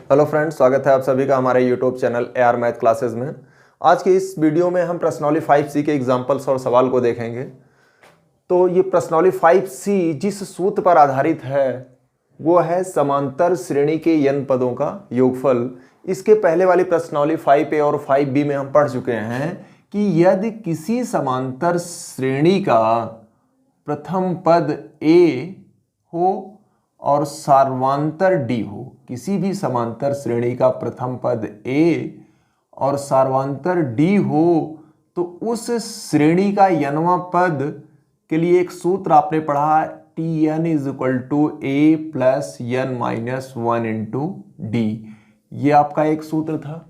Hello friends, स्वागत है आप सभी का हमारे YouTube channel AR math classes में। आज के इस वीडियो में हम प्रश्नावली 5C के एग्जाम्पल्स और सवाल को देखेंगे। तो ये प्रश्नावली 5C जिस सूत्र पर आधारित है वो है समांतर श्रेणी के n पदों का योगफल। इसके पहले वाली प्रश्नावली 5A और 5B में हम पढ़ चुके हैं कि यदि किसी समांतर श्रेणी का प्रथम पद A हो और सार्वंतर D हो, किसी भी समांतर श्रेणी का प्रथम पद A और सार्वंतर D हो तो उस श्रेणी का nवां पद के लिए एक सूत्र आपने पढ़ा Tn = A plus n minus 1 into D। ये आपका एक सूत्र था।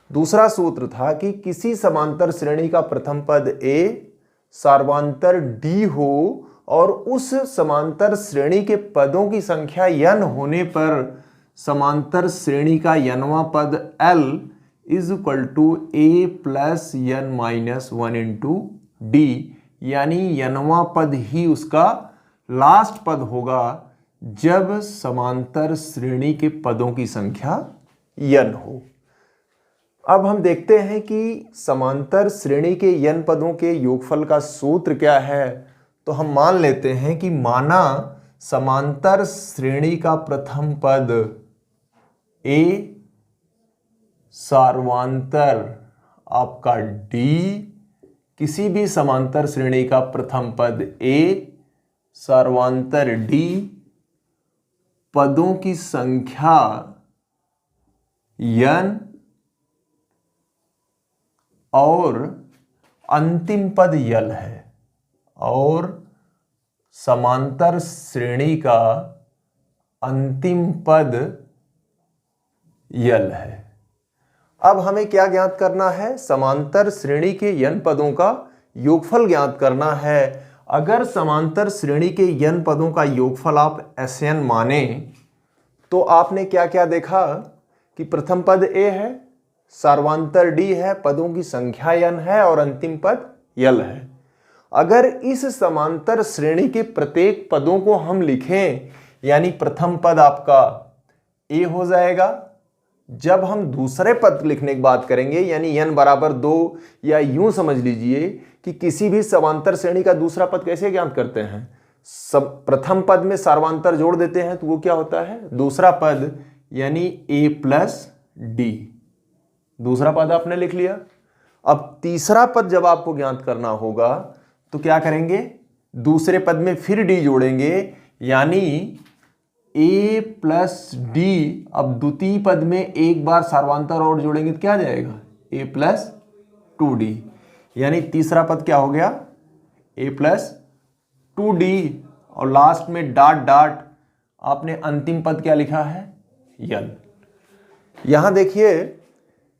दूसरा सूत्र था कि किसी समांतर श्रेणी का प्रथम पद A सार्वंतर D हो और उस समांतर श्रेणी के पदों की संख्या n होने पर समांतर श्रेणी का nवां पद L = A plus n minus 1 into D, यानी nवां पद ही उसका लास्ट पद होगा जब समांतर श्रेणी के पदों की संख्या n हो। अब हम देखते हैं कि समांतर श्रेणी के n पदों के योगफल का सूत्र क्या है। तो हम मान लेते हैं कि माना समांतर श्रेणी का प्रथम पद A सार्वंतर आपका D, किसी भी समांतर श्रेणी का प्रथम पद A सार्वंतर D पदों की संख्या n और अंतिम पद यल है और समांतर श्रेणी का अंतिम पद यल है। अब हमें क्या ज्ञात करना है? समांतर श्रेणी के n पदों का योगफल ज्ञात करना है। अगर समांतर श्रेणी के n पदों का योगफल आप Sn माने तो आपने क्या क्या देखा कि प्रथम पद A है, सार्वंतर D है, पदों की संख्या n है और अंतिम पद यल है। अगर इस समांतर श्रेणी के प्रत्येक पदों को हम लिखें, यानी प्रथम पद आपका A हो जाएगा। जब हम दूसरे पद लिखने की बात करेंगे यानी n बराबर 2, या यूं समझ लीजिए कि किसी भी समांतर श्रेणी का दूसरा पद कैसे ज्ञात करते हैं, प्रथम पद में सार्वंतर जोड़ देते हैं तो वो क्या होता है दूसरा पद, यानी A प्लस D। दूसरा पद आपने लिख लिया। अब तीसरा पद जब आपको ज्ञात करना होगा तो क्या करेंगे, दूसरे पद में फिर D जोड़ेंगे, यानी A प्लस D। अब द्वितीय पद में एक बार सार्वंतर और जोड़ेंगे तो क्या आ जाएगा A प्लस 2D, यानी तीसरा पद क्या हो गया A प्लस 2D। और लास्ट में डॉट डॉट आपने अंतिम पद क्या लिखा है यल। यहां देखिए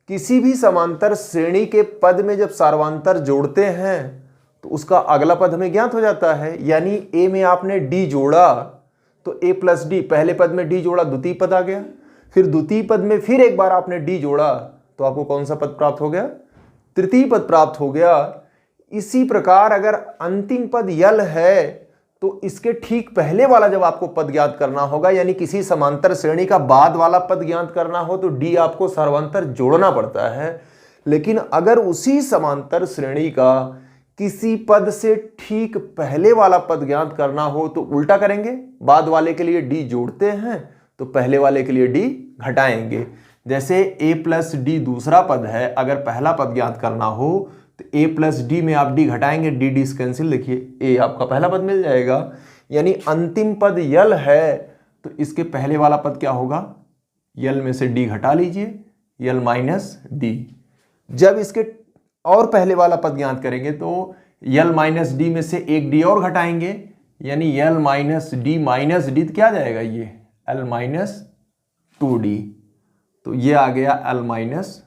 किसी भी समांतर श्रेणी के पद में जब सार्वंतर जोड़ते हैं तो उसका अगला पद हमें ज्ञात हो जाता है। यानी A में आपने D जोड़ा तो A प्लस D, पहले पद में D जोड़ा द्वितीय पद आ गया। फिर द्वितीय पद में फिर एक बार आपने D जोड़ा तो आपको कौन सा पद प्राप्त हो गया, तृतीय पद प्राप्त हो गया। इसी प्रकार अगर अंतिम पद यल है तो इसके ठीक पहले वाला जब आपको पद ज्ञात करना होगा, यानी किसी समांतर श्रेणी का बाद वाला पद ज्ञात करना हो तो D आपको सार्वंतर जोड़ना पड़ता है। लेकिन अगर उसी समांतर श्रेणी का किसी पद से ठीक पहले वाला पद ज्ञात करना हो तो उल्टा करेंगे, बाद वाले के लिए D जोड़ते हैं तो पहले वाले के लिए D घटाएंगे। जैसे A प्लस D दूसरा पद है, अगर पहला पद ज्ञात करना हो तो A प्लस D में आप D घटाएंगे, D से कैंसिल, लिखिए A आपका पहला पद मिल जाएगा। यानी अंतिम पद यल है तो इसके पहले वाला पद क्या होगा, यल में से D घटा लीजिए, यल माइनस D। जब इसके और पहले वाला पद ज्ञात करेंगे तो यल माइनस D में से एक D और घटाएंगे, यानी यल माइनस D तो क्या आ जाएगा ये L माइनस 2D। तो ये आ गया L माइनस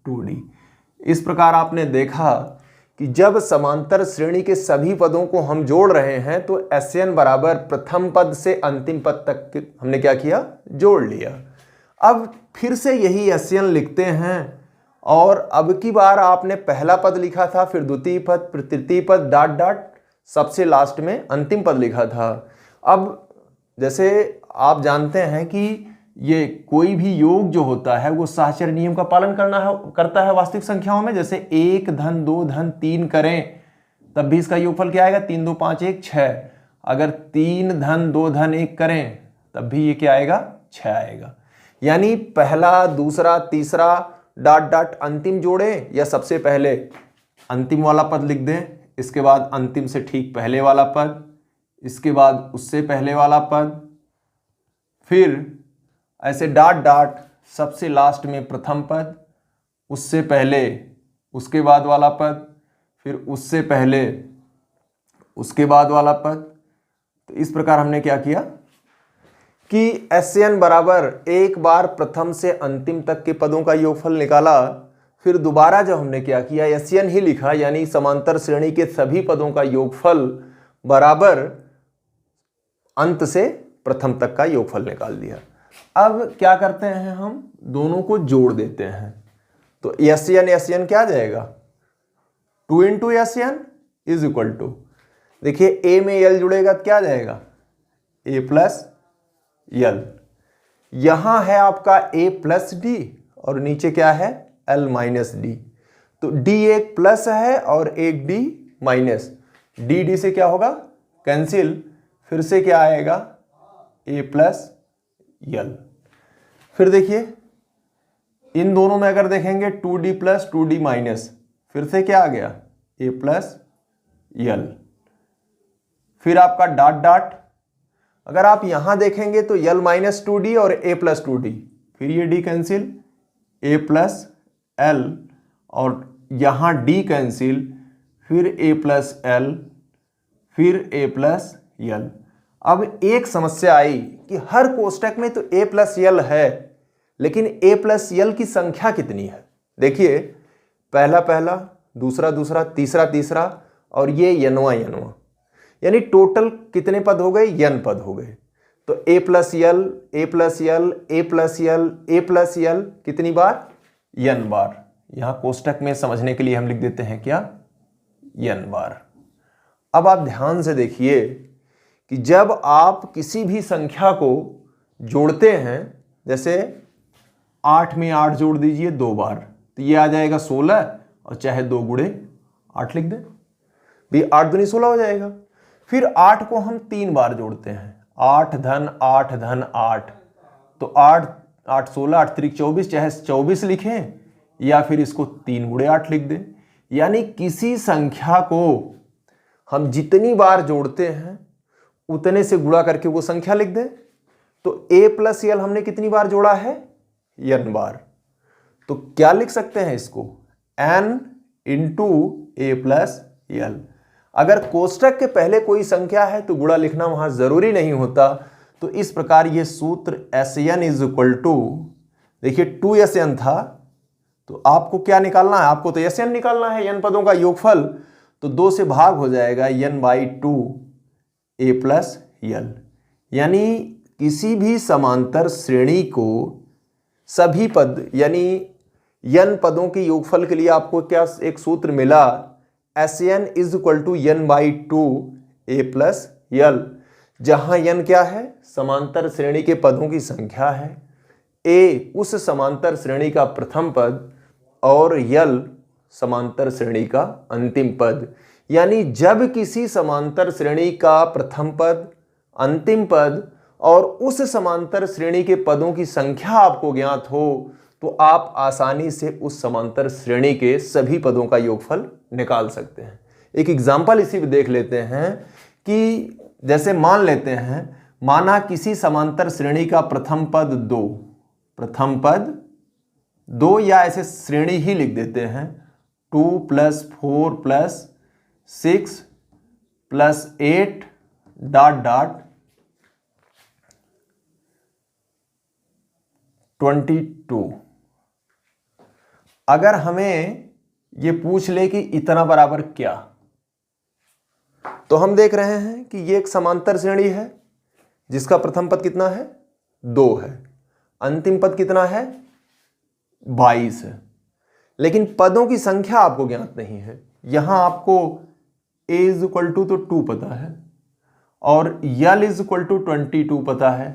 2D। इस प्रकार आपने देखा कि जब समांतर श्रेणी के सभी पदों को हम जोड़ रहे हैं तो Sn बराबर प्रथम पद से अंतिम पद तक हमने क्या किया, जोड़ लिया। अब फिर से यही Sn लिखते हैं और अब की बार आपने पहला पद लिखा था, फिर द्वितीय पद, फिर तृतीय पद, डॉट डॉट, सबसे लास्ट में अंतिम पद लिखा था। अब जैसे आप जानते हैं कि ये कोई भी योग जो होता है वो साहचर्य नियम का पालन करता है वास्तविक संख्याओं में। जैसे 1 धन 2 धन 3 करें तब भी इसका योगफल क्या आएगा, 3 2 5 1 6। अगर 3 धन 2 धन 1 करें तब भी ये क्या आएगा, 6 आएगा। यानी पहला, दूसरा, तीसरा डॉट डॉट अंतिम जोड़े या सबसे पहले अंतिम वाला पद लिख दें, इसके बाद अंतिम से ठीक पहले वाला पद, इसके बाद उससे पहले वाला पद, फिर ऐसे डॉट डॉट सबसे लास्ट में प्रथम पद, उससे पहले उसके बाद वाला पद, फिर उससे पहले उसके बाद वाला पद। तो इस प्रकार हमने क्या किया कि SN बराबर एक बार प्रथम से अंतिम तक के पदों का योगफल निकाला, फिर दोबारा जब हमने क्या किया SN ही लिखा, यानी समांतर श्रेणी के सभी पदों का योगफल बराबर अंत से प्रथम तक का योगफल निकाल दिया। अब क्या करते हैं, हम दोनों को जोड़ देते हैं। तो SN क्या आ जाएगा, 2 into SN is equal to, देखिए A में L जुड़ेगा तो क्या आ जाएगा, A प्लस L। यहां है आपका A प्लस D और नीचे क्या है, L माइनस D। तो D एक प्लस है और एक D माइनस, D से क्या होगा, कैंसिल, फिर से क्या आएगा, A प्लस L। फिर देखिए इन दोनों में अगर देखेंगे 2D प्लस 2D माइनस, फिर से क्या आ गया, A प्लस L। फिर आपका डॉट डॉट, अगर आप यहां देखेंगे तो L माइनस 2D और A प्लस 2D, फिर ये D cancel, A plus L और यहां D कैंसिल, फिर A प्लस L, फिर A प्लस L। अब एक समस्या आई कि हर कोष्टक में तो A प्लस L है, लेकिन A प्लस L की संख्या कितनी है। देखिए पहला पहला, दूसरा दूसरा, तीसरा तीसरा और ये यनवा यनवा, यानी टोटल कितने पद हो गए, n पद हो गए। तो A plus L, A plus L, A plus L, A plus L कितनी बार, n बार। यहां कोष्टक में समझने के लिए हम लिख देते हैं क्या, n बार। अब आप ध्यान से देखिए कि जब आप किसी भी संख्या को जोड़ते हैं, जैसे 8 में 8 जोड़ दीजिए 2 बार, तो ये आ जाएगा 16 और चाहे 2 गुणे 8 लिख दें, भी 8 दूनी 16 हो जाएगा। फिर 8 को हम 3 बार जोड़ते हैं, 8 धन 8 धन 8, तो 8 8 16 8 3 24, चाहे 24 लिखें या फिर इसको 3 गुणे 8 लिख दें। यानी किसी संख्या को हम जितनी बार जोड़ते हैं उतने से गुणा करके वो संख्या लिख दें। तो A प्लस L हमने कितनी बार जोड़ा है, n बार। तो क्या लिख सकते हैं इसको, n into A plus L। अगर कोष्टक के पहले कोई संख्या है तो गुणा लिखना वहां जरूरी नहीं होता। तो इस प्रकार ये सूत्र SN इज इक्वल टू, देखिए 2SN था तो आपको क्या निकालना है, आपको तो SN निकालना है, n पदों का योगफल। तो 2 से भाग हो जाएगा, n/2 A प्लस L। यानी किसी भी समांतर श्रेणी को सभी पद यानी n पदों के योगफल के लिए आपको क्या एक सूत्र मिला, SN is equal to n/2 A plus L, जहां n क्या है, समांतर श्रेणी के पदों की संख्या है, A उस समांतर श्रेणी का प्रथम पद और L समांतर श्रेणी का अंतिम पद। यानी जब किसी समांतर श्रेणी का प्रथम पद, अंतिम पद और उस समांतर श्रेणी के पदों की संख्या आपको ज्ञात हो तो आप आसानी से उस समांतर श्रेणी के सभी पदों का योगफल निकाल सकते हैं। एक एग्जाम्पल इसी में देख लेते हैं कि जैसे मान लेते हैं, माना किसी समांतर श्रेणी का प्रथम पद 2, प्रथम पद 2 या ऐसे श्रेणी ही लिख देते हैं, 2 + 4 + 6 + 8 डॉट डॉट 22। अगर हमें ये पूछ ले कि इतना बराबर क्या, तो हम देख रहे हैं कि ये एक समांतर श्रेणी है जिसका प्रथम पद कितना है, 2 है, अंतिम पद कितना है, 22 है, लेकिन पदों की संख्या आपको ज्ञात नहीं है। यहां आपको A इज इक्वल टू तो 2 पता है और L इज इक्वल टू 22 पता है,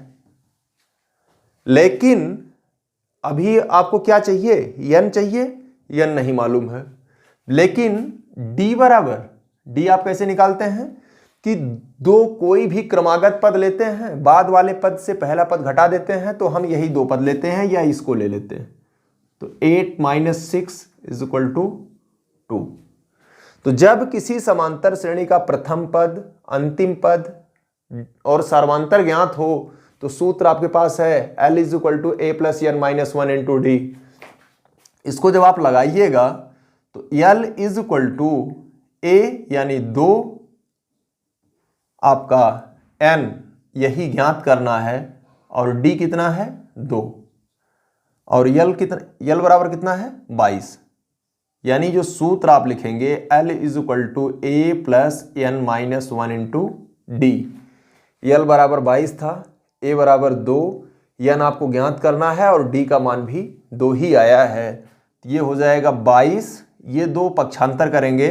लेकिन अभी आपको क्या चाहिए, n चाहिए, n नहीं मालूम है। लेकिन d बराबर, d आप कैसे निकालते हैं कि दो कोई भी क्रमागत पद लेते हैं, बाद वाले पद से पहला पद घटा देते हैं, तो हम यही दो पद लेते हैं या इसको ले लेते हैं। तो 8 - 6 = 2। तो जब किसी समांतर श्रेणी का प्रथम पद, अंतिम पद और सर्वांतर ज्ञात हो तो सूत्र आपके पास है L = a + n - 1 × d। इसको जब आप लगाइएगा तो L = a यानी 2, आपका n यही ज्ञात करना है, और d कितना है 2, और L बराबर कितना है 22। यानी जो सूत्र आप लिखेंगे L = a + n - 1 × d। L बराबर 22 था, a बराबर 2, n आपको ज्ञात करना है और d का मान भी 2 ही आया है। ये हो जाएगा 22, ये 2 पक्षांतर करेंगे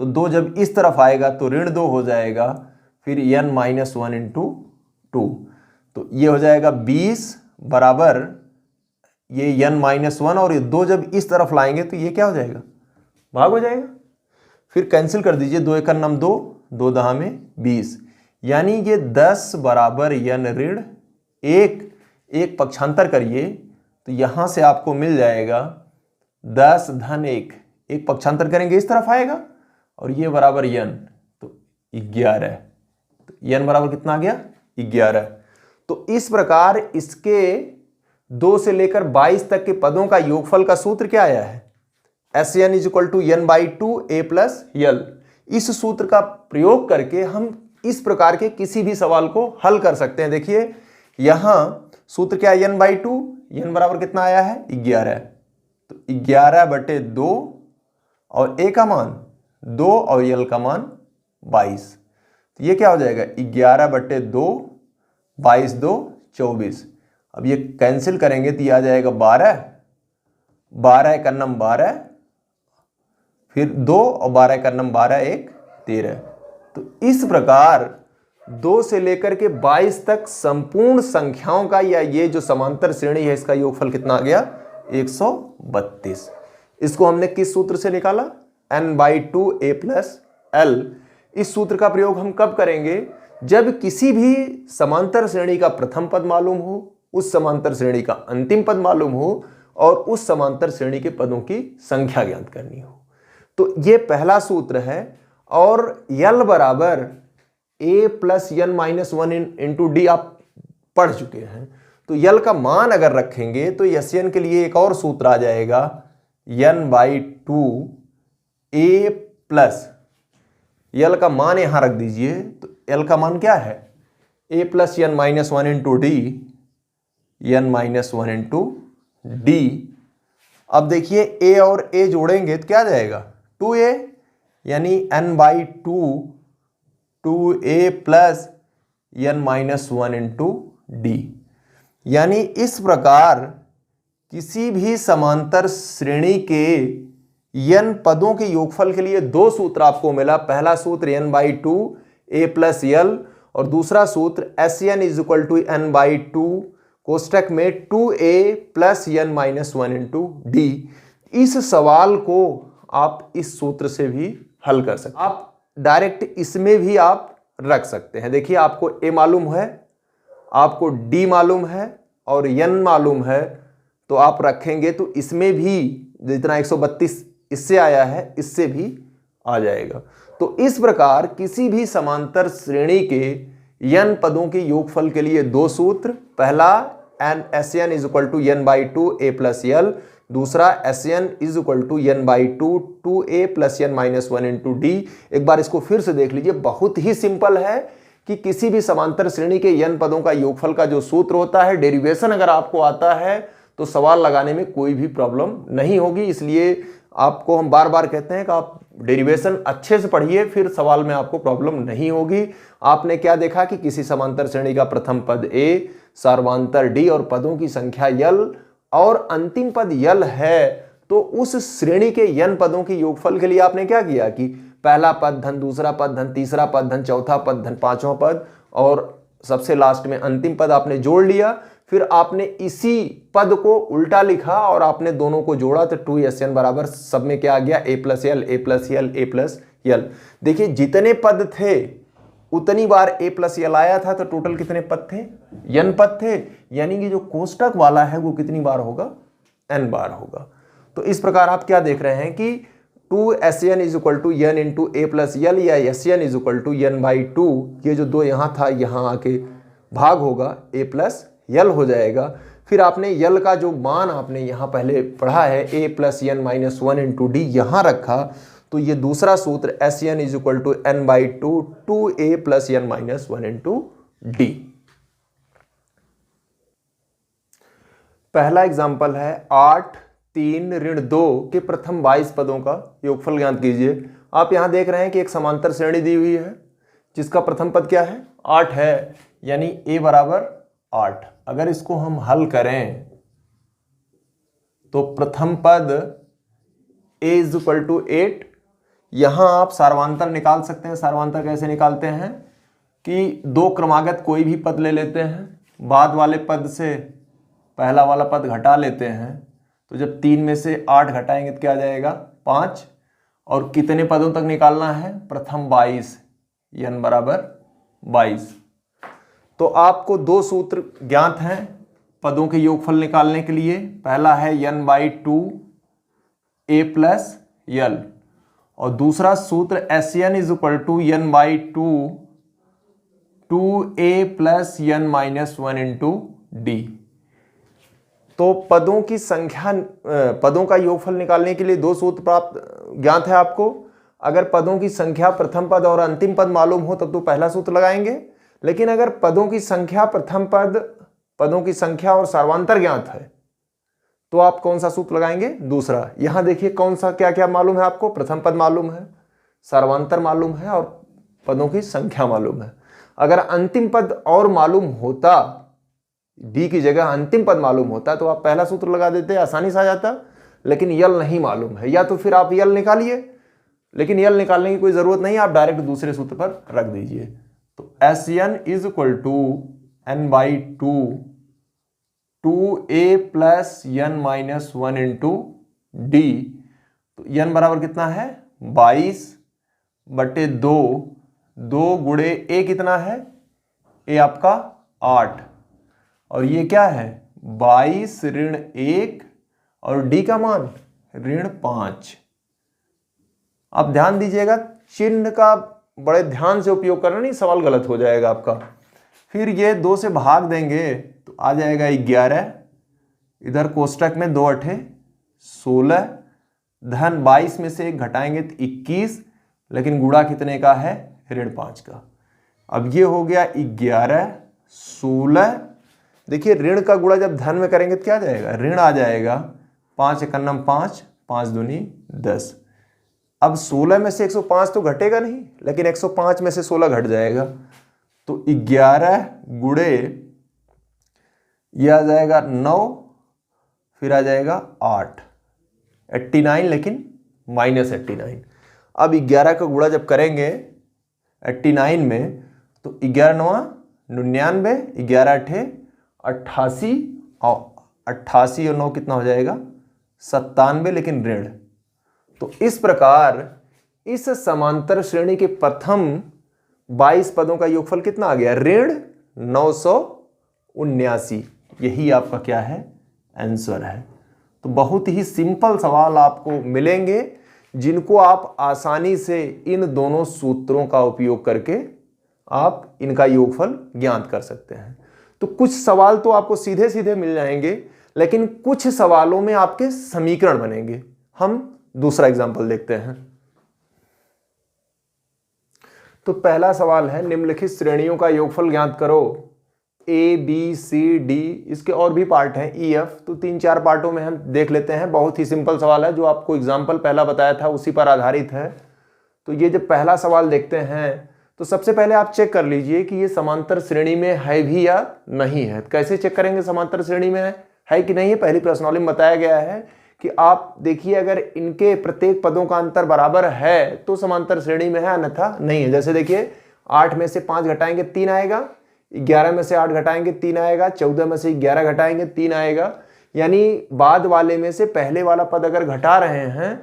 तो 2 जब इस तरफ आएगा तो ऋण 2 हो जाएगा, फिर n - 1 × 2, तो ये हो जाएगा 20 बराबर ये n - 1, और ये 2 जब इस तरफ लाएंगे तो ये क्या हो जाएगा, भाग हो जाएगा। फिर कैंसिल कर दीजिए, 2 × 1 = 2, 2 × 10 = 20, यानी ये 10 बराबर n ऋण 1, एक पक्षांतर करिए तो यहां से आपको मिल जाएगा 10 - 1, एक पक्षांतर करेंगे इस तरफ आएगा, और ये बराबर n, तो 11। तो n बराबर कितना आ गया 11। तो इस प्रकार इसके 2 से लेकर 22 तक के पदों का योगफल का सूत्र क्या आया है, Sn = n/2 a + l। इस सूत्र का प्रयोग करके हम इस प्रकार के किसी भी सवाल को हल कर सकते हैं। देखिए यहां सूत्र क्या है, n/2, n बराबर कितना आया है 11, तो 11/2 और a का मान 2 और l का मान 22, तो ये क्या हो जाएगा 11/2, 22 × 2 = 24। अब ये कैंसिल करेंगे तो ये आ जाएगा 12, 12 × 9 = 12, फिर 2 और 12 × 9 = 12, 1 13। तो इस प्रकार 2 से लेकर के 22 तक संपूर्ण संख्याओं का, या ये जो समांतर श्रेणी है इसका योगफल कितना आ गया 132। इसको हमने किस सूत्र से निकाला, n/2 a + l। इस सूत्र का प्रयोग हम कब करेंगे, जब किसी भी समांतर श्रेणी का प्रथम पद मालूम हो, उस समांतर श्रेणी का अंतिम पद मालूम हो, और उस समांतर श्रेणी के पदों की संख्या ज्ञात करनी हो। तो ये पहला सूत्र है, और L बराबर a + n - 1 × d आप पढ़ चुके हैं। तो L का मान अगर रखेंगे तो Sn के लिए एक और सूत्र आ जाएगा, n/2 a + L का मान यहां रख दीजिए, तो L का मान क्या है a + n - 1 × d, n - 1 × d। अब देखिए a और a जोड़ेंगे तो क्या आ जाएगा 2a, यानी n/2 2a + n - 1 × d। यानी इस प्रकार किसी भी समांतर श्रेणी के n पदों के योगफल के लिए 2 सूत्र आपको मिला। पहला सूत्र n/2 a + l, और दूसरा सूत्र Sn = n/2 कोष्टक में 2a + n - 1 × d। इस सवाल को आप इस सूत्र से भी हल कर सकते हैं। आप डायरेक्ट इसमें भी आप रख सकते हैं। देखिए आपको a मालूम है, आपको d मालूम है और n मालूम है, तो आप रखेंगे तो इसमें भी जितना 132 इससे आया है, इससे भी आ जाएगा। तो इस प्रकार किसी भी समांतर श्रेणी के n पदों के योगफल के लिए 2 सूत्र, पहला Sn = n/2 a + l, दूसरा Sn = n/2 2a + n - 1 × d। एक बार इसको फिर से देख लीजिए, बहुत ही सिंपल है कि किसी भी समांतर श्रेणी के n पदों का योगफल का जो सूत्र होता है, डेरिवेशन अगर आपको आता है तो सवाल लगाने में कोई भी प्रॉब्लम नहीं होगी। इसलिए आपको हम बार बार कहते हैं कि आप डेरिवेशन अच्छे से पढ़िए, फिर सवाल में आपको प्रॉब्लम नहीं होगी। आपने क्या देखा कि किसी समांतर श्रेणी का प्रथम पद a, सर्वांतर d और पदों की संख्या l और अंतिम पद l है, तो उस श्रेणी के n पदों के योगफल के लिए आपने क्या किया कि पहला पद धन दूसरा पद धन तीसरा पद धन चौथा पद धन पांचवा पद और सबसे लास्ट में अंतिम पद आपने जोड़ लिया। फिर आपने इसी पद को उल्टा लिखा और आपने दोनों को जोड़ा तो 2SN बराबर सब में क्या आ गया, a plus L, A plus L, A plus L. देखिए जितने पद थे उतनी बार a प्लस एल आया था, तो टोटल कितने पद थे, n पद थे, यानी कि जो कोष्टक वाला है वो कितनी बार होगा, n बार होगा। तो इस प्रकार आप क्या देख रहे हैं कि 2SN is equal to n into a plus l या SN is equal to n/2, ये जो दो यहाँ था यहाँ आके भाग होगा, a प्लस यल हो जाएगा। फिर आपने यल का जो मान आपने यहाँ पहले पढ़ा है a plus n minus 1 into d यहाँ रखा, तो ये दूसरा सूत्र SN is equal to n/2 2a plus n minus 1 into d. पहला एग्जाम्पल है 8 3 ऋण 2 के प्रथम 22 पदों का योगफल ज्ञात कीजिए। आप यहां देख रहे हैं कि एक समांतर श्रेणी दी हुई है जिसका प्रथम पद क्या है, 8 है, यानी a बराबर 8। अगर इसको हम हल करें तो प्रथम पद a इज इक्वल टू 8। यहां आप सार्वधातुक निकाल सकते हैं। सार्वधातुक कैसे निकालते हैं कि दो क्रमागत कोई भी पद ले लेते हैं, बाद वाले पद से पहला वाला पद घटा लेते हैं, तो जब 3 में से 8 घटाएंगे तो क्या आ जाएगा, 5। और कितने पदों तक निकालना है, प्रथम 22, n बराबर 22। तो आपको दो सूत्र ज्ञात हैं पदों के योगफल निकालने के लिए। पहला है n/2 a प्लस यल, और दूसरा सूत्र SN is equal to n/2 2a plus n minus 1 into d. तो पदों की संख्या, पदों का योगफल निकालने के लिए दो सूत्र प्राप्त ज्ञात है आपको। अगर पदों की संख्या प्रथम पद और अंतिम पद मालूम हो तब तो पहला सूत्र लगाएंगे, लेकिन अगर पदों की संख्या प्रथम पद, पदों की संख्या और सार्वधातुक ज्ञात है तो आप कौन सा सूत्र लगाएंगे, दूसरा। यहां देखिए कौन सा क्या क्या मालूम है आपको, प्रथम पद मालूम है, सार्वधातुक मालूम है और पदों की संख्या मालूम है। अगर अंतिम पद और मालूम होता, डी की जगह अंतिम पद मालूम होता तो आप पहला सूत्र लगा देते, आसानी से आ जाता। लेकिन यल नहीं मालूम है, या तो फिर आप यल निकालिए, लेकिन यल निकालने की कोई जरूरत नहीं, आप डायरेक्ट दूसरे सूत्र पर रख दीजिए। तो SN is equal to n/2 2a plus n minus 1 into d. तो n बराबर कितना है, 22/2, 2 गुणे a कितना है, a आपका 8, और ये क्या है 22 ऋण 1, और d का मान ऋण 5। आप ध्यान दीजिएगा, चिन्ह का बड़े ध्यान से उपयोग करना, नहीं सवाल गलत हो जाएगा आपका। फिर ये 2 से भाग देंगे तो आ जाएगा 11, इधर कोष्टक में 2 8 16, धन 22 में से 1 घटाएंगे तो 21, लेकिन गुणा कितने का है, ऋण 5 का। अब ये हो गया 11 16, देखिए ऋण का गुणा जब धन में करेंगे तो क्या आ जाएगा, ऋण आ जाएगा, 5 एकन्नम 5, 5 दूनी 10। अब 16 में से 105 तो घटेगा नहीं, लेकिन 105 में से 16 घट जाएगा, तो 11 गुणे ये आ जाएगा 9, फिर आ जाएगा 8, 89, लेकिन -89। अब 11 का गुणा जब करेंगे 89 में तो 11 9 99, 11 8 88, और 88 और 9 कितना हो जाएगा, 97, लेकिन ऋण। तो इस प्रकार इस समांतर श्रेणी के प्रथम 22 पदों का योगफल कितना आ गया, ऋण 979। यही आपका क्या है, आंसर है। तो बहुत ही सिंपल सवाल आपको मिलेंगे जिनको आप आसानी से इन दोनों सूत्रों का उपयोग करके आप इनका योगफल ज्ञात कर सकते हैं। तो कुछ सवाल तो आपको सीधे सीधे मिल जाएंगे, लेकिन कुछ सवालों में आपके समीकरण बनेंगे। हम दूसरा एग्जाम्पल देखते हैं। तो पहला सवाल है, निम्नलिखित श्रेणियों का योगफल ज्ञात करो। A, B, C, D, इसके और भी पार्ट हैं, E, F, तो 3-4 पार्टों में हम देख लेते हैं। बहुत ही सिंपल सवाल है, जो आपको एग्जाम्पल पहला बताया था उसी पर आधारित है। तो ये जब पहला सवाल देखते हैं तो सबसे पहले आप चेक कर लीजिए कि ये समांतर श्रेणी में है भी या नहीं है। कैसे चेक करेंगे समांतर श्रेणी में है कि नहीं है, पहली प्रश्नावली में बताया गया है कि आप देखिए अगर इनके प्रत्येक पदों का अंतर बराबर है तो समांतर श्रेणी में है, अन्यथा नहीं है। जैसे देखिए 8 में से 5 घटाएंगे 3 आएगा, 11 में से 8 घटाएंगे 3 आएगा, 14 में से 11 घटाएंगे 3 आएगा। यानी बाद वाले में से पहले वाला पद अगर घटा रहे हैं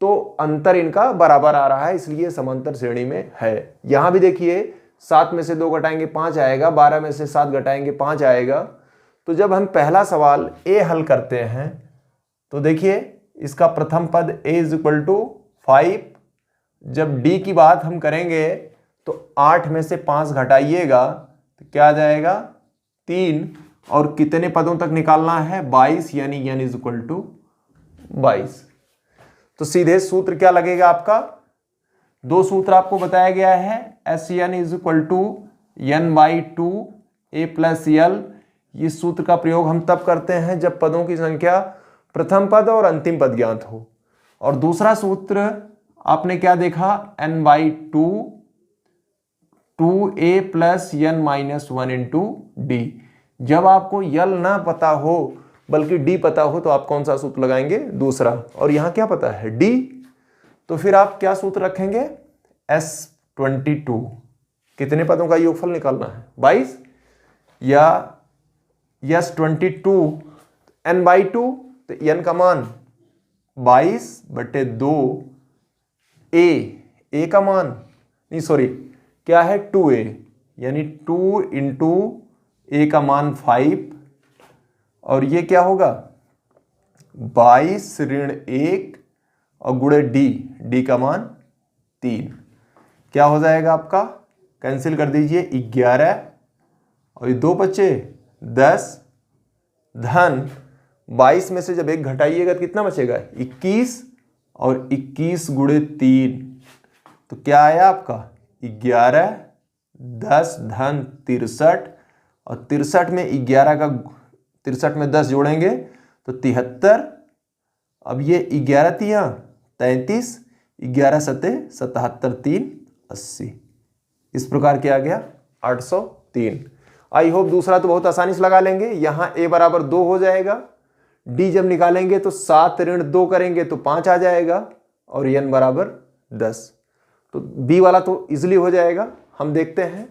तो अंतर इनका बराबर आ रहा है, इसलिए समांतर श्रेणी में है। यहां भी देखिए 7 में से 2 घटाएंगे 5 आएगा, 12 में से 7 घटाएंगे 5 आएगा। तो जब हम पहला सवाल ए हल करते हैं तो देखिए इसका प्रथम पद a = 5। जब d की बात हम करेंगे तो 8 में से 5 घटाइएगा तो क्या आ जाएगा 3, और कितने पदों तक निकालना है 22, यानी n = 22। तो सीधे सूत्र क्या लगेगा आपका, दो सूत्र आपको बताया गया है, SN = n/2 a + l। इस सूत्र का प्रयोग हम तब करते हैं जब पदों की संख्या प्रथम पद और अंतिम पद ज्ञात हो। और दूसरा सूत्र आपने क्या देखा, n/2 2a + n-1 × d। जब आपको यल ना पता हो बल्कि d पता हो तो आप कौन सा सूत्र लगाएंगे, दूसरा। और यहां क्या पता है d, तो फिर आप क्या सूत्र रखेंगे, S22। कितने पदों का योगफल निकालना है 22, या S22 n/2, तो n का मान 22/2, a का मान नहीं सॉरी क्या है 2a, यानी 2 × a का मान 5, और ये क्या होगा 22 ऋण 1 और गुणे d का मान 3। क्या हो जाएगा आपका, कैंसिल कर दीजिए 11 और ये 2 बचे 10, धन 22 में से जब 1 घटाइएगा तो कितना बचेगा 21, और 21 गुणे 3 तो क्या आया आपका 11, 10 धन 63, और 63 में 11 का 63 में 10 जोड़ेंगे तो 73। अब ये 11 तिया 33, 11 सते 77, 3 80। इस प्रकार क्या आ गया 803। आई होप दूसरा तो बहुत आसानी से लगा लेंगे। यहां a = 2 हो जाएगा, d जब निकालेंगे तो 7 ऋण 2 करेंगे तो 5 आ जाएगा, और n = 10। तो b वाला तो इजीली हो जाएगा। हम देखते हैं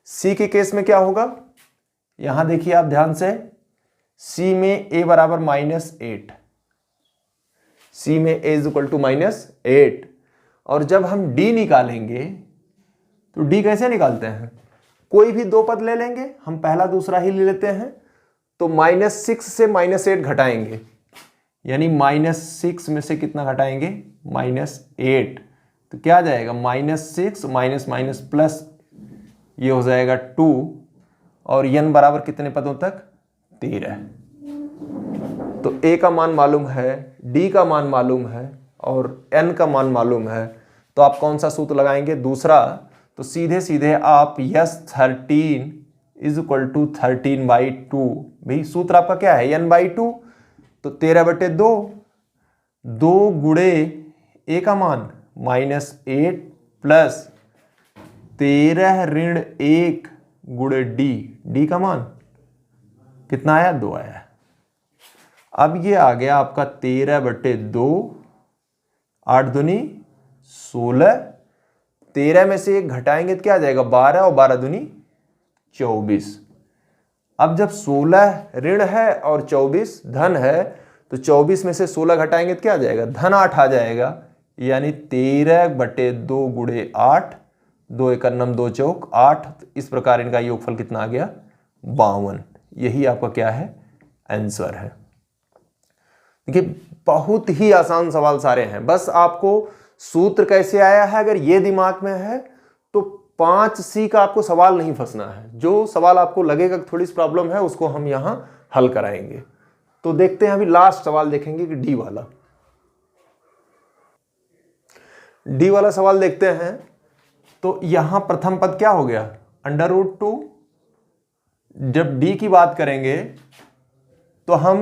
c के केस में क्या होगा, यहां देखिए आप ध्यान से, c में a = -8, c में a = -8। और जब हम d निकालेंगे तो d कैसे निकालते हैं, कोई भी 2 पद ले लेंगे, हम पहला दूसरा ही ले लेते हैं, तो -6 से -8 घटाएंगे, यानी -6 में से कितना घटाएंगे -8, तो क्या आ जाएगा -6 माइनस प्लस, ये हो जाएगा 2, और n बराबर कितने पदों तक 13। तो a का मान मालूम है, d का मान मालूम है, और n का मान मालूम है, तो आप कौन सा सूत्र लगाएंगे, दूसरा। तो सीधे सीधे आप S13 = 13/2, भाई सूत्र आपका क्या है n/2, तो 13/2, 2 गुणे a का मान -8 प्लस 13 ऋण 1 गुणे d का मान कितना आया 2 आया। अब ये आ गया आपका 13/2, 8 दूनी 16, 13 में से 1 घटाएंगे तो क्या आ जाएगा 12, और 12 दूनी 24। अब जब 16 ऋण है और 24 धन है, तो 24 में से 16 घटाएंगे तो क्या आ जाएगा धन 8 आ जाएगा, यानी 13/2 गुणे 8, 2 × 9 2 चौक 8। इस प्रकार इनका योगफल कितना आ गया 52। यही आपका क्या है आंसर है। देखिए बहुत ही आसान सवाल सारे हैं, बस आपको सूत्र कैसे आया है अगर ये दिमाग में है तो 5C का आपको सवाल नहीं फंसना है। जो सवाल आपको लगेगा कि थोड़ी सी प्रॉब्लम है उसको हम यहां हल कराएंगे। तो देखते हैं, अभी लास्ट सवाल देखेंगे कि डी वाला सवाल देखते हैं। तो यहां प्रथम पद क्या हो गया √2। जब d की बात करेंगे तो हम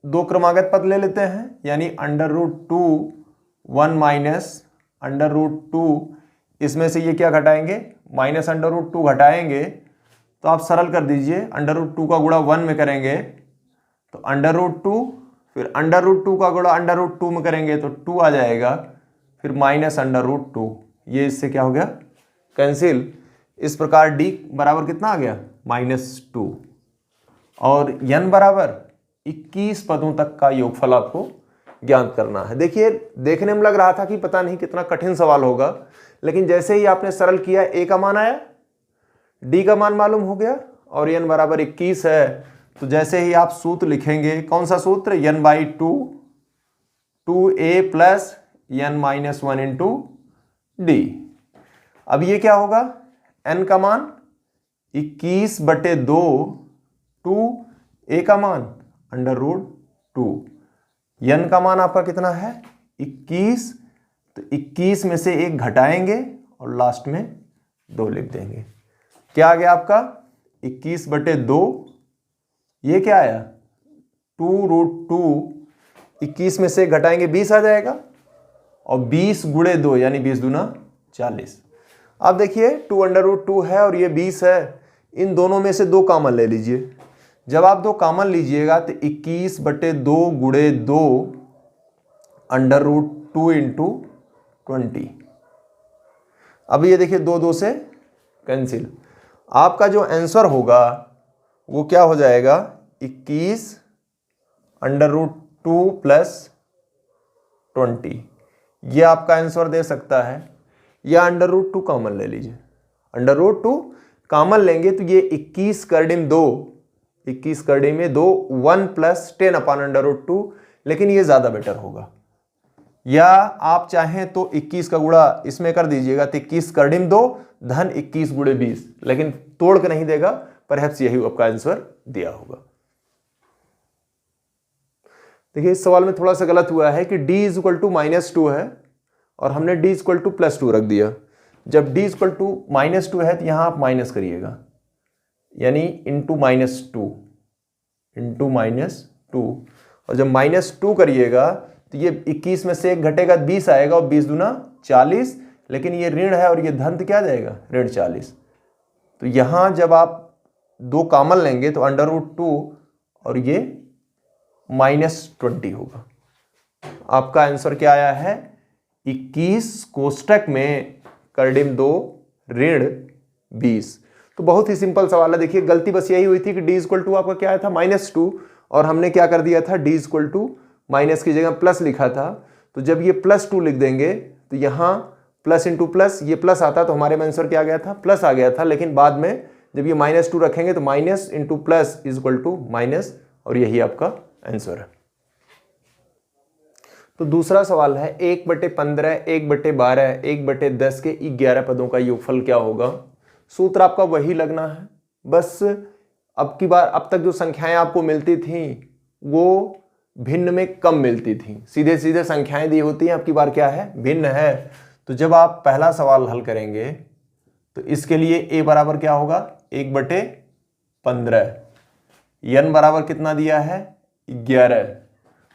2 क्रमागत पद ले लेते हैं, यानी √2 1 माइनस √2, इसमें से ये क्या घटाएंगे -√2 घटाएंगे तो आप सरल कर दीजिए, √2 का गुणा 1 में करेंगे तो √2, फिर √2 का गुणा √2 में करेंगे तो 2 आ जाएगा, फिर -√2, ये इससे क्या हो गया कैंसिल। इस प्रकार d बराबर कितना आ गया -2 और n बराबर 21 पदों तक का योगफल आपको ज्ञात करना है। देखिए देखने में लग रहा था कि पता नहीं कितना कठिन सवाल होगा, लेकिन जैसे ही आपने सरल किया a का मान आया, d का मान मालूम हो गया और n बराबर 21 है, तो जैसे ही आप सूत्र लिखेंगे, कौन सा सूत्र, n/2 2a plus n-1 into d। अब ये क्या होगा, n का मान 21/2 2a का मान √2, n का मान आपका कितना है 21, तो 21 में से 1 घटाएंगे और लास्ट में 2 लिख देंगे। क्या आ गया आपका 21/2, ये क्या आया 2√2, 21 में से घटाएंगे 20 आ जाएगा और 20 गुणे 2 यानी 20 दूना 40। अब देखिए 2√2 है और ये 20 है, इन दोनों में से 2 कॉमन ले लीजिए। जब आप 2 कॉमन लीजिएगा तो 21/2 गुणे 2 √2 इंटू 20। अब ये देखिए 2 2 से कैंसिल, आपका जो आंसर होगा वो क्या हो जाएगा 21/2 प्लस 20, ये आपका आंसर दे सकता है। या √2 कॉमन ले लीजिए, √2 कॉमन लेंगे तो ये 21 करडिम 2, 21 करडिम में 2 1 प्लस 10/√2, लेकिन ये ज़्यादा बेटर होगा। या आप चाहें तो 21 का गुणा इसमें कर दीजिएगा तो 21 करडिम 2 धन 21 गुणे 20, लेकिन तोड़ के नहीं देगा, परहैप्स यही आपका आंसर दिया होगा। देखिए इस सवाल में थोड़ा सा गलत हुआ है कि d = -2 है और हमने d = +2 रख दिया। जब d = -2 है तो यहां आप माइनस करिएगा, यानी इंटू -2 और जब -2 करिएगा तो ये 21 में से 1 घटेगा 20 आएगा और 20 दूना 40, लेकिन ये ऋण है और ये धन तो क्या आ जाएगा ऋण 40। तो यहां जब आप 2 कॉमन लेंगे तो √2 और ये -20 होगा। आपका आंसर क्या आया है 21 कोष्टक में करडिम 2 ऋण 20। तो बहुत ही सिंपल सवाल है। देखिए गलती बस यही हुई थी कि d = आपका क्या आया था -2 और हमने क्या कर दिया था d = माइनस की जगह प्लस लिखा था। तो जब ये +2 लिख देंगे तो यहाँ प्लस इंटू प्लस, ये प्लस आता तो हमारे में आंसर क्या आ गया था प्लस आ गया था, लेकिन बाद में जब ये -2 रखेंगे तो माइनस इंटू प्लस = माइनस और यही आपका आंसर है। तो दूसरा सवाल है 1/15 1/12 1/10 के 11 पदों का योगफल क्या होगा। सूत्र आपका वही लगना है, बस अब की बार अब तक जो संख्याएं आपको मिलती थी वो भिन्न में कम मिलती थी, सीधे सीधे संख्याएं दी होती हैं, अब की बार क्या है भिन्न है। तो जब आप पहला सवाल हल करेंगे तो इसके लिए a बराबर क्या होगा 1/15, n बराबर कितना दिया है 11।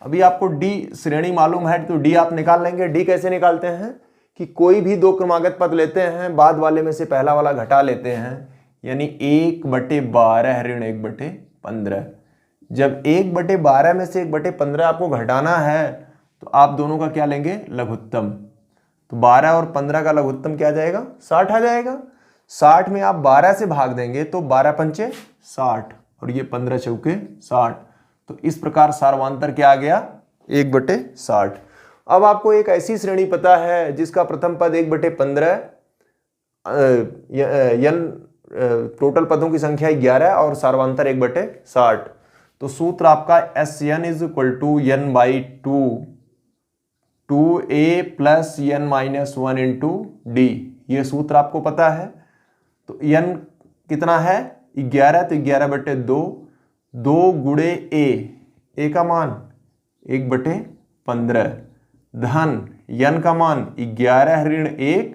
अभी आपको d श्रेणी मालूम है तो d आप निकाल लेंगे। d कैसे निकालते हैं कि कोई भी 2 क्रमागत पद लेते हैं, बाद वाले में से पहला वाला घटा लेते हैं, यानी 1/12 ऋण 1/15। जब 1/12 में से 1/15 आपको घटाना है तो आप दोनों का क्या लेंगे लघुत्तम। तो 12 और 15 का लघुत्तम क्या आ जाएगा 60 आ जाएगा। 60 में आप 12 से भाग देंगे तो 12 पंचे 60 और ये 15 चौके 60। तो इस प्रकार सार्वांतर क्या आ गया 1/60। अब आपको एक ऐसी श्रेणी पता है जिसका प्रथम पद 1/15, टोटल पदों की संख्या 11 और सार्वांतर 1/60। तो सूत्र आपका SN = n/2 2a plus n-1 into d, ये सूत्र आपको पता है। तो n कितना है 11, तो 11/2 2 गुणे a का मान 1/15 धन n का मान 11 ऋण 1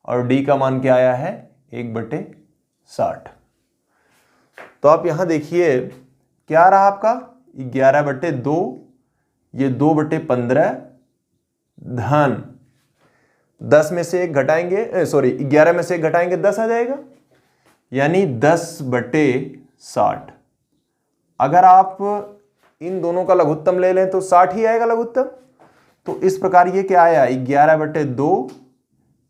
और d का मान क्या आया है 1/60। तो आप यहां देखिए क्या रहा आपका 11/2, ये 2/15 धन 10 में से 1 घटाएंगे 11 में से 1 घटाएंगे 10 आ जाएगा, यानी 10/60। अगर आप इन दोनों का लघुत्तम ले लें तो 60 ही आएगा लघुत्तम। तो इस प्रकार ये क्या आया 11/2,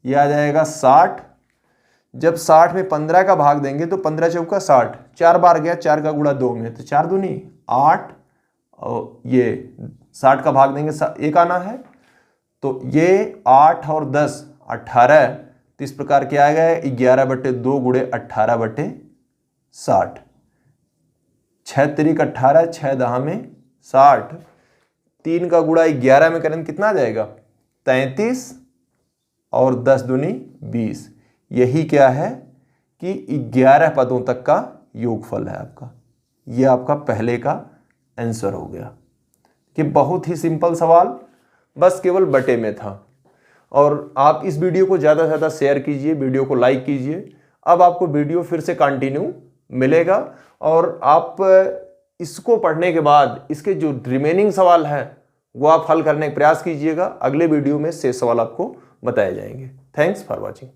ये आ जाएगा 60। जब 60 में 15 का भाग देंगे तो 15 चौका 60, 4 बार गया, 4 का गुणा 2 में, तो 4 दूनी 8, और ये 60 का भाग देंगे 1 आना है, तो ये 8 और 10 18, तो इस प्रकार क्या आएगा 11/2 गुणे 18/60, 6 तिरिक 18, 6 दहा में 60, 3 का गुणा 11 में करें कितना आ जाएगा 33, और 10 दूनी 20। यही क्या है कि 11 पदों तक का योगफल है आपका। यह आपका पहले का आंसर हो गया कि बहुत ही सिंपल सवाल, बस केवल बटे में था। और आप इस वीडियो को ज़्यादा से ज़्यादा शेयर कीजिए, वीडियो को लाइक कीजिए। अब आपको वीडियो फिर से कंटिन्यू मिलेगा और आप इसको पढ़ने के बाद इसके जो रिमेनिंग सवाल है वो आप हल करने का प्रयास कीजिएगा। अगले वीडियो में शेष सवाल आपको बताए जाएंगे। Thanks for watching.